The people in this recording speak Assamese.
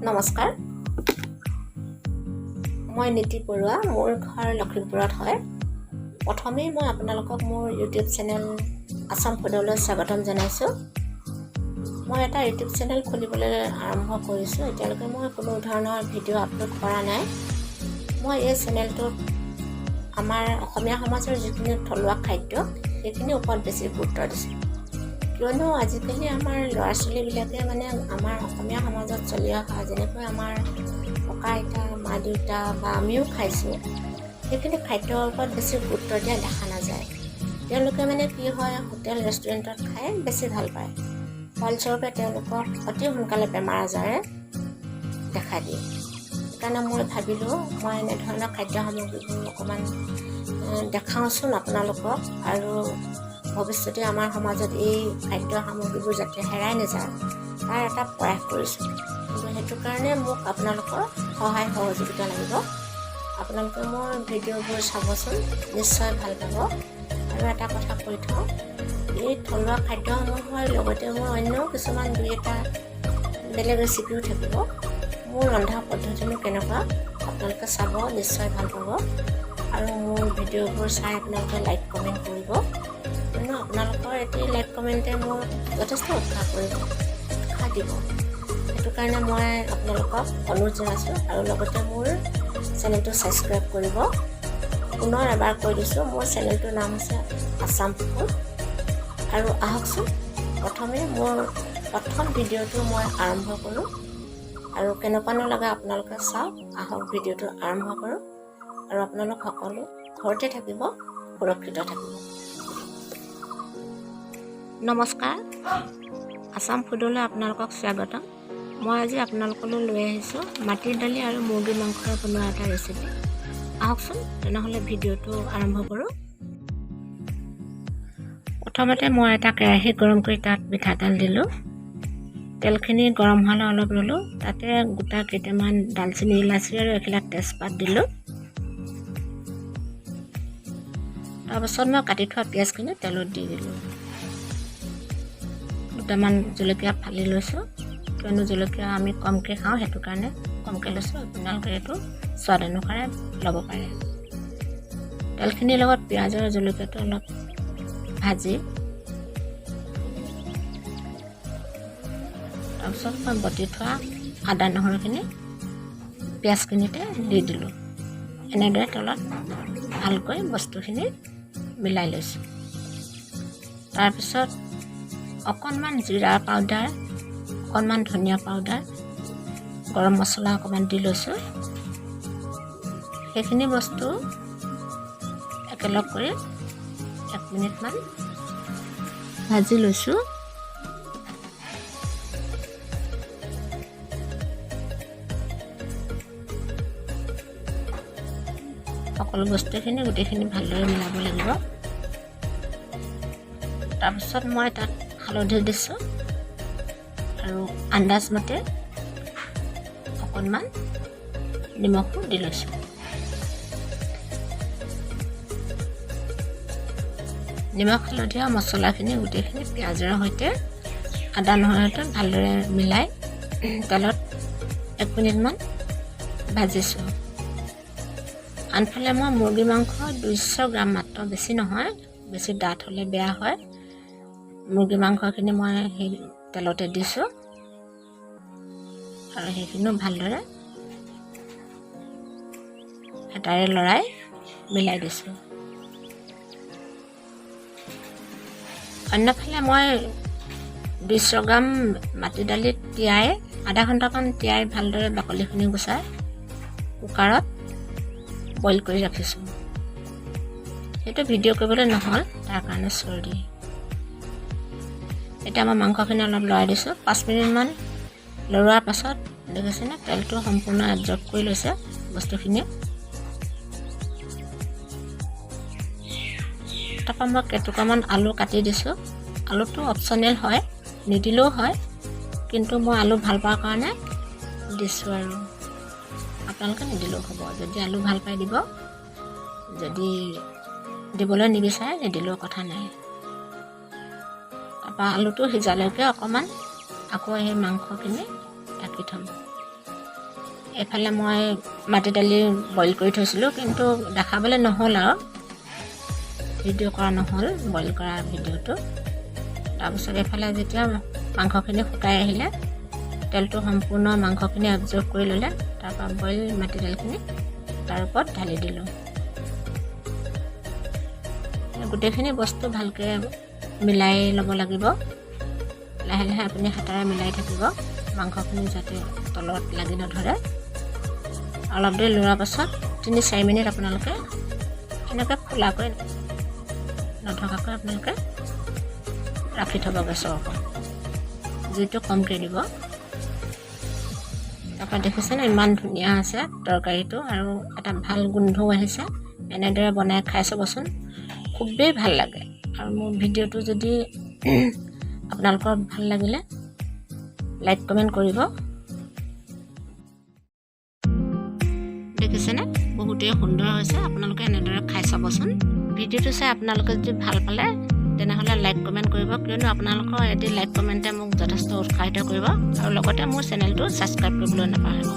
নমস্কাৰ, মই নীতি বৰুৱা। মোৰ ঘৰ লখিমপুৰত হয়। প্ৰথমেই মই আপোনালোকক মোৰ ইউটিউব চেনেল আসাম ফুডলৈ স্বাগতম জনাইছোঁ। মই এটা ইউটিউব চেনেল খুলিবলৈ আৰম্ভ কৰিছোঁ। এতিয়ালৈকে মই কোনো ধৰণৰ ভিডিঅ' আপলোড কৰা নাই। মই এই চেনেলটোত আমাৰ অসমীয়া সমাজৰ যিখিনি থলুৱা খাদ্য সেইখিনিৰ ওপৰত বেছি গুৰুত্ব দিছোঁ। কিয়নো আজিকালি আমাৰ ল'ৰা ছোৱালীবিলাকে আমাৰ অসমীয়া সমাজত চলি অহা যেনেকৈ আমাৰ ককা আইতা মা দেউতা বা আমিও খাইছোঁ, সেইখিনি খাদ্যৰ ওপৰত বেছি গুৰুত্ব দিয়া দেখা নাযায়। তেওঁলোকে কি হয়, হোটেল ৰেষ্টুৰেণ্টত খাই বেছি ভাল পায়। ফলস্বৰূপে তেওঁলোকক অতি সোনকালে বেমাৰ আজাৰে দেখা দিয়ে। সেইকাৰণে মই ভাবিলোঁ মই এনেধৰণৰ খাদ্য সামগ্ৰীবোৰ অকণমান দেখাওঁচোন আপোনালোকক, আৰু ভৱিষ্যতে আমাৰ সমাজত এই খাদ্য সামগ্ৰীবোৰ যাতে হেৰাই নাযায় তাৰ এটা প্ৰয়াস কৰিছোঁ। কিন্তু সেইটো কাৰণে মোক আপোনালোকৰ সহায় সহযোগিতা লাগিব। আপোনালোকে মোৰ ভিডিঅ'বোৰ চাবচোন, নিশ্চয় ভাল পাব। আৰু এটা কথা কৈ থওঁ, এই থলুৱা খাদ্যসমূহৰ লগতে মোৰ অন্য কিছুমান দুই এটা বেলেগ ৰেচিপিও থাকিব। মোৰ ৰন্ধা পদ্ধতিনো কেনেকুৱা আপোনালোকে চাব, নিশ্চয় ভাল পাব। আৰু মোৰ ভিডিঅ'বোৰ চাই আপোনালোকে লাইক কমেণ্ট কৰিব, কিয়নো আপোনালোকৰ এটি লাইক কমেণ্টে মোৰ যথেষ্ট উৎসাহ দিব। সেইটো কাৰণে মই আপোনালোকক অনুৰোধ জনাইছোঁ। আৰু লগতে মোৰ চেনেলটো ছাবস্ক্ৰাইব কৰিব। পুনৰ এবাৰ কৈ দিছোঁ, মোৰ চেনেলটোৰ নাম হৈছে আসাম ফুড। আৰু আহকচোন প্ৰথমে মোৰ প্ৰথম ভিডিঅ'টো মই আৰম্ভ কৰোঁ, আৰু কেনেকুৱানো লাগে আপোনালোকে চাওক। আহক ভিডিঅ'টো আৰম্ভ কৰোঁ। আৰু আপোনালোক সকলো ঘৰতে থাকিব, সুৰক্ষিত থাকিব। নমস্কাৰ, আসাম ফুডলৈ আপোনালোকক স্বাগতম। মই আজি আপোনালোকলৈ লৈ আহিছোঁ মাটিৰ দালি আৰু মুৰ্গী মাংসৰে বনোৱা এটা ৰেচিপি। আহকচোন তেনেহ'লে ভিডিঅ'টো আৰম্ভ কৰোঁ। প্ৰথমতে মই এটা কেৰাহী গৰম কৰি তাত মিঠাতেল দিলোঁ। তেলখিনি গৰম হ'লে অলপ ৰ'লোঁ। তাতে গোটা কেইটামান দালচেনি, ইলাচি আৰু এখিলা তেজপাত দিলোঁ। তাৰপাছত মই কাটি থোৱা পিঁয়াজখিনি তেলত দি দিলোঁ। দুটামান জলকীয়া ফালি লৈছোঁ, কিয়নো জলকীয়া আমি কমকৈ খাওঁ, সেইটো কাৰণে কমকৈ লৈছোঁ। আপোনালোকে এইটো স্বাদ অনুসাৰে ল'ব পাৰে। তেলখিনিৰ লগত পিঁয়াজ আৰু জলকীয়াটো অলপ ভাজি, তাৰপিছত মই বটি থোৱা আদা নহৰুখিনি পিঁয়াজখিনিতে দি দিলোঁ। এনেদৰে তলত ভালকৈ বস্তুখিনি মিলাই লৈছোঁ। তাৰপিছত অকণমান জিৰা পাউডাৰ, অকণমান ধনিয়া পাউডাৰ, গৰম মছলা অকণমান দি লৈছোঁ। সেইখিনি বস্তু একেলগ কৰি 1 মিনিটমান ভাজি লৈছোঁ। সকলো বস্তুখিনি গোটেইখিনি ভালদৰে মিলাব লাগিব। তাৰপিছত মই তাত হালধি দিছোঁ আৰু আন্দাজমতে অকণমান নিমখো দি লৈছোঁ। নিমখ, হালধি আৰু মছলাখিনি গোটেইখিনি পিঁয়াজৰ সৈতে, আদা নহৰুৰ সৈতে ভালদৰে মিলাই তেলত 1 মিনিটমান ভাজিছোঁ। আনফালে মই মুৰ্গী মাংস 200 গ্ৰাম মাত্ৰ, বেছি নহয়, বেছি ডাঠ হ'লে বেয়া হয়। মুৰ্গী মাংসখিনি মই সেই তেলতে দিছোঁ আৰু সেইখিনিও ভালদৰে হেতাৰে লৰাই মিলাই দিছোঁ। অন্যফালে মই 200 গ্ৰাম মাটি দালিত তিয়াই আধা ঘণ্টামান ভালদৰে বাকলিখিনি গুচাই কুকাৰত বইল কৰি ৰাখিছোঁ। সেইটো ভিডিঅ' কৰিবলৈ নহ'ল, তাৰ কাৰণে চৰি। এতিয়া মই মাংসখিনি অলপ লৰাই দিছোঁ। 5 মিনিটমান লৰোৱাৰ পাছত দেখিছেনে, তেলটো সম্পূৰ্ণ এবজৰ্ব কৰি লৈছে বস্তুখিনিয়ে। তাৰপৰা মই কেইটুকুৰামান আলু কাটি দিছোঁ। আলুটো অপশ্যনেল হয়, নিদিলেও হয়, কিন্তু মই আলু ভাল পোৱাৰ কাৰণে দিছোঁ। আৰু আপোনালোকে নিদিলেও হ'ব, যদি আলু ভাল পাই দিব, যদি দিবলৈ নিবিচাৰে নিদিলেও কথা নাই। তাৰপৰা আলুটো সিজালৈকে অকণমান আকৌ সেই মাংসখিনি ঢাকি থ'ম। এফালে মই মাটি দালি বইল কৰি থৈছিলোঁ, কিন্তু দেখাবলৈ নহ'ল আৰু ভিডিঅ' কৰা নহ'ল বইল কৰা ভিডিঅ'টো। তাৰপিছত এফালে যেতিয়া মাংসখিনি শুকাই আহিলে, তেলটো সম্পূৰ্ণ মাংসখিনি এবজৰ্ব কৰি ল'লে, তাৰপৰা বইল মাটি দালিখিনি তাৰ ওপৰত ঢালি দিলোঁ। গোটেইখিনি বস্তু ভালকৈ মিলাই ল'ব লাগিব। লাহে লাহে আপুনি হাতেৰে মিলাই থাকিব, মাংসখিনি যাতে তলত লাগি নধৰে। অলপ দেৰি লৰোৱাৰ পাছত 3-4 মিনিট আপোনালোকে এনেকৈ খোলাকৈ নথকাকৈ আপোনালোকে ৰাখি থ'ব গেছৰ ওপৰত, জুইটো কমকৈ দিব। তাৰপৰা দেখিছেনে ইমান ধুনীয়া আছে তৰকাৰীটো, আৰু এটা ভাল গোন্ধও আহিছে। এনেদৰে বনাই খাই চাবচোন, খুবেই ভাল লাগে। আৰু মোৰ ভিডিঅ'টো যদি আপোনালোকৰ ভাল লাগিলে লাইক কমেণ্ট কৰিব। দেখিছেনে বহুতেই সুন্দৰ হৈছে, আপোনালোকে এনেদৰে খাই চাবচোন। ভিডিঅ'টো চাই আপোনালোকে যদি ভাল পালে তেনেহ'লে লাইক কমেণ্ট কৰিব, কিয়নো আপোনালোকৰ এটি লাইক কমেণ্টে মোক যথেষ্ট উৎসাহিত কৰিব, আৰু লগতে মোৰ চেনেলটো ছাবস্ক্ৰাইব কৰিবলৈ নাপাহৰিব।